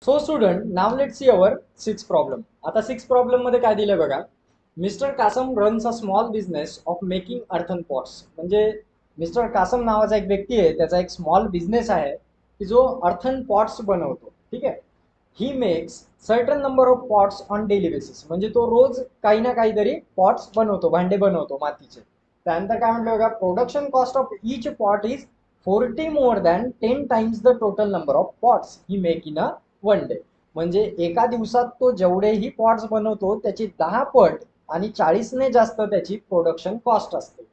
So student, now let's see our six problem. आता six problem मध्ये काय दिलं बघा. Mister Kasam runs a small business of making earthen pots. म्हणजे mister Kasam नावाचा एक व्यक्ती आहे, त्याचा एक स्मॉल बिझनेस आहे की जो अर्थन पॉट्स बनवतो. ठीक आहे. He makes certain number of pots on daily basis. म्हणजे तो रोज काही ना काहीतरी पॉट्स बनवतो, भांडे बनवतो मातीचे. त्यानंतर काय म्हटलं बघा, production cost of each pot is 40 more than 10 times the total number of pots he make in a one day. म्हणजे एका दिवसात तो जेवढेही पॉट्स बनवतो त्याची 10 पट आणि 40ने जास्त त्याची प्रोडक्शन कॉस्ट असते.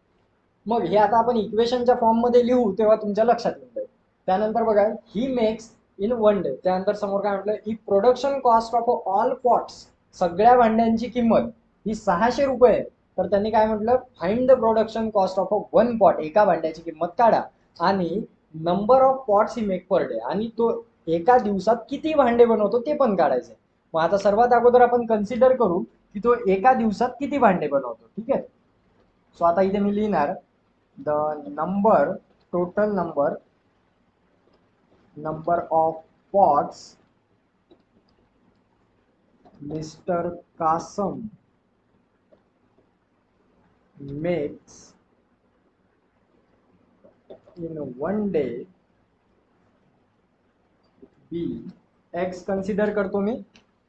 मग हे आता आपण इक्वेशनच्या फॉर्म मध्ये लिहू तेव्हा तुमच्या लक्षात येईल. त्यानंतर बघा, he makes in one day. त्यानंतर समोर काय म्हटलं, ही production cost of all pots, सगळ्या भांड्यांची किंमत ही 600 रुपये आहे. तर त्यांनी काय म्हटलं, find the production cost of one pot. एका भांड्याची किंमत काढा आणि number of pots he make per day, आणि तो एका दिवसात किती भांडे बनवतो ते पण काढायचे. मग आता सर्वात अगोदर आपण कन्सिडर करू की तो एका दिवसात किती भांडे बनवतो. ठीक आहे. सो आता इथे मी लिहिणार the number, total number of pots mister Kasam makes in one day be x consider करतो मी.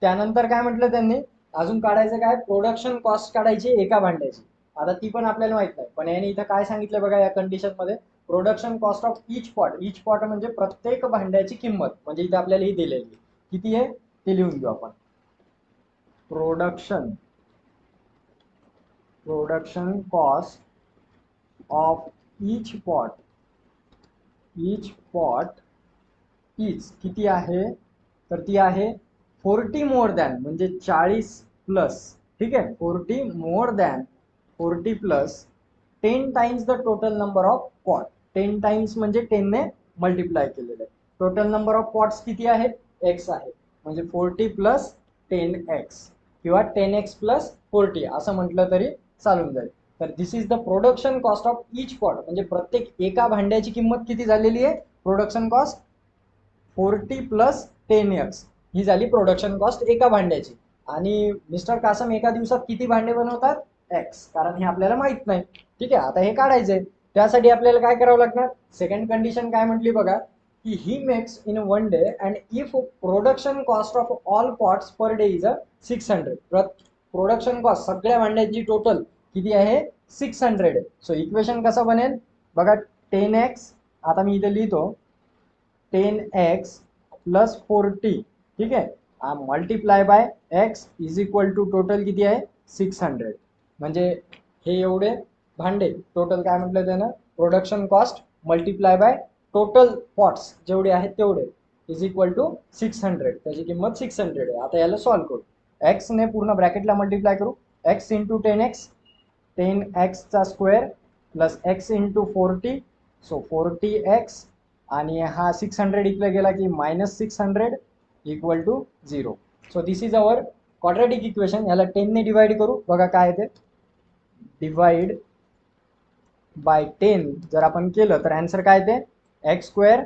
त्यानंतर काय म्हटलं त्यांनी, अजून काढायचं काय, प्रोडक्शन कॉस्ट काढायची एका भांड्याची. आता ती पण आपल्याला माहित नाही, पण याने इथं काय सांगितलं बघा या कंडिशन मध्ये, production cost of each pot म्हणजे प्रत्येक भांड्याची किंमत. म्हणजे इथे आपल्याला ही दिलेली किती आहे ते लिहून घेऊ आपण. Production cost of each pot is किती आहे, तर ती आहे 40 मोर दॅन, म्हणजे 40 प्लस. ठीक आहे. 40 plus 10 times the total number of pot. 10 times म्हणजे 10 ने मल्टिप्लाय केलेलं आहे. टोटल नंबर ऑफ पॉट्स किती आहेत, एक्स आहे. म्हणजे 40 प्लस 10x किंवा 10x प्लस 40 असं म्हटलं तरी चालून जाईल. तर this is the production cost of each pot. म्हणजे प्रत्येक एका भांड्याची किंमत किती झालेली आहे, प्रोडक्शन कॉस्ट 40 प्लस 10x ही झाली प्रोडक्शन कॉस्ट एका भांड्याची. आणि मिस्टर कासम एका दिवसात किती भांडे बनवतात, एक्स, कारण हे आपल्याला माहित नाही. ठीक आहे. आता हे काढायचंय, त्यासाठी आपल्याला काय करावं लागणार, सेकंड कंडिशन काय म्हटली बघा, की ही makes in one day and if production cost of all pots per day is 600. Production cost सगळ्या भांड्यांची टोटल किती आहे, 600. सो इक्वेशन कसं बनेल बघा, 10x, आता मी इथे लिहितो 10x प्लस 40. ठीक आहे. Multiply by x is equal to total किती आहे, 600. म्हणजे हे एवढे भांडे टोटल काय म्हटलं त्यानं, production cost multiply by total pots जेवढे आहेत तेवढे इज इक्वल टू 600. त्याची किंमत 600 आहे. आता याला सॉल्व्ह करू. x ने पूर्ण ब्रॅकेटला मल्टिप्लाय करू, x इंटू 10x, 10x चा square plus x into 40. So 40x आणि हा 600 इकडे गेला की -600 equal to 0. So this is our quadratic equation. याला 10 ने डिवाइड करू, बघा काय येते, डिवाइड बाय 10 जर आपण केलं तर आन्सर काय येते, x square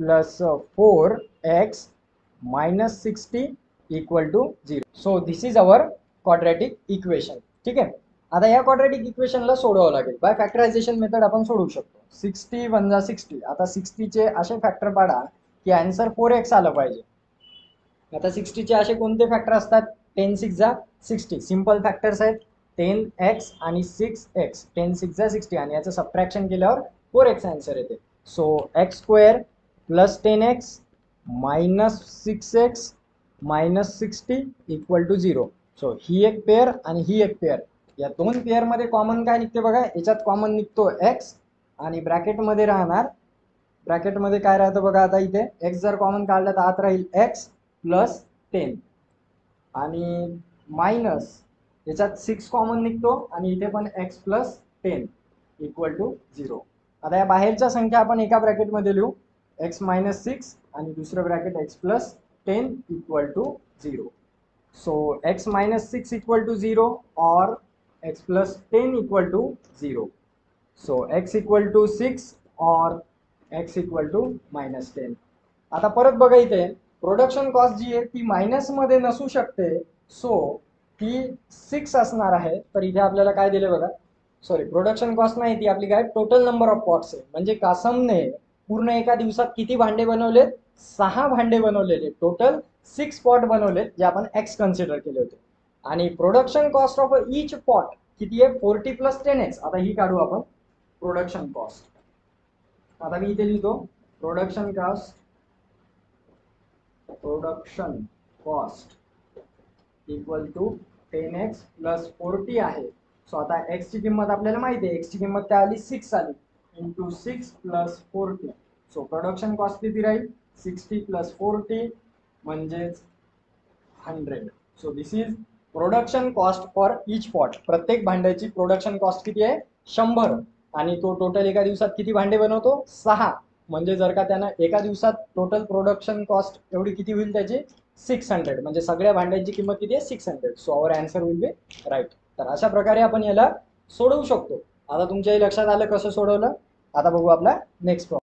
plus 4x minus 60 equal to 0. So this is our quadratic equation. ठीक आहे. आता या क्वाड्रॅटिक इक्वेशनला सोडवावं लागेल. बाय फॅक्टरायझेशन मेथड आपण सोडवू शकतो. 60 वन जा 60. आता 60 चे असे फॅक्टर पाडा की आन्सर 4x आलं पाहिजे. आता 60 चे असे कोणते फॅक्टर असतात, 10 6 जा 60 सिंपल फॅक्टर्स आहेत, 10x आणि 6x. 10 6 जा 60 आणि याचं सबट्रॅक्शन केल्यावर 4x आन्सर येते. So X square plus 10x minus 6x minus 60 equal to 0. So ही एक पेअर आणि ही एक पेअर. या दोन पेअर मध्ये कॉमन काय निघते बघा, याच्यात कॉमन निघतो x आणि ब्रॅकेट मध्ये राहणार, ब्रॅकेट मध्ये काय राहतं बघा, आता इथे x जर कॉमन काढलं तर आत राहील x प्लस 10 आणि मायनस याच्यात 6 कॉमन निघतो आणि इथे पण x प्लस 10 इक्वल टू 0. आता या बाहेरच्या संख्या आपण एका ब्रॅकेट मध्ये लिहू, x मायनस 6 आणि दुसरं bracket x plus 10 equal to 0. So x minus 6 equal to 0 और x plus 10 equal to 0. So x equal to 6 और x इक्वल टू -10. आता परत बघा इथे प्रोडक्शन कॉस्ट जी आहे ती मायनस मध्ये नसू शकते, सो ती 6 असणार आहे. तर इथे आपल्याला काय दिले बघा, सॉरी प्रोडक्शन कॉस्ट नाही, ती आपली काय टोटल नंबर ऑफ पॉट्स आहे. म्हणजे कासमने पूर्ण एका दिवसात किती भांडे बनवलेत, 6 भांडे बनवलेले, टोटल 6 पॉट बनवलेत जे आपण एक्स कन्सिडर केले होते. आणि production cost of each pot किती आहे, 40 प्लस 10x. आता ही काढू आपण प्रोडक्शन कॉस्ट. आता मी इथे लिहितो production cost equal to 10x plus 40 आहे. सो आता x ची किंमत आपल्याला माहिती आहे, x ची किंमत काय आली, 6 आली, into 6 plus 40. So production cost किती राहील, 60 प्लस 40 म्हणजेच 100. So this is production cost for each pot. प्रत्येक भांड्याची प्रोडक्शन कॉस्ट किती आहे, 100. आणि तो टोटल एका दिवसात किती भांडे बनवतो, 6. म्हणजे जर का त्यानं एका दिवसात टोटल प्रोडक्शन कॉस्ट एवढी किती होईल त्याची, 600. म्हणजे सगळ्या भांड्यांची किंमत किती आहे, 600. So our answer will be right. तर अशा प्रकारे आपण याला सोडवू शकतो. आता तुमच्याही लक्षात आलं कसं सोडवलं. आता बघू आपला नेक्स्ट प्रॉब्लेम.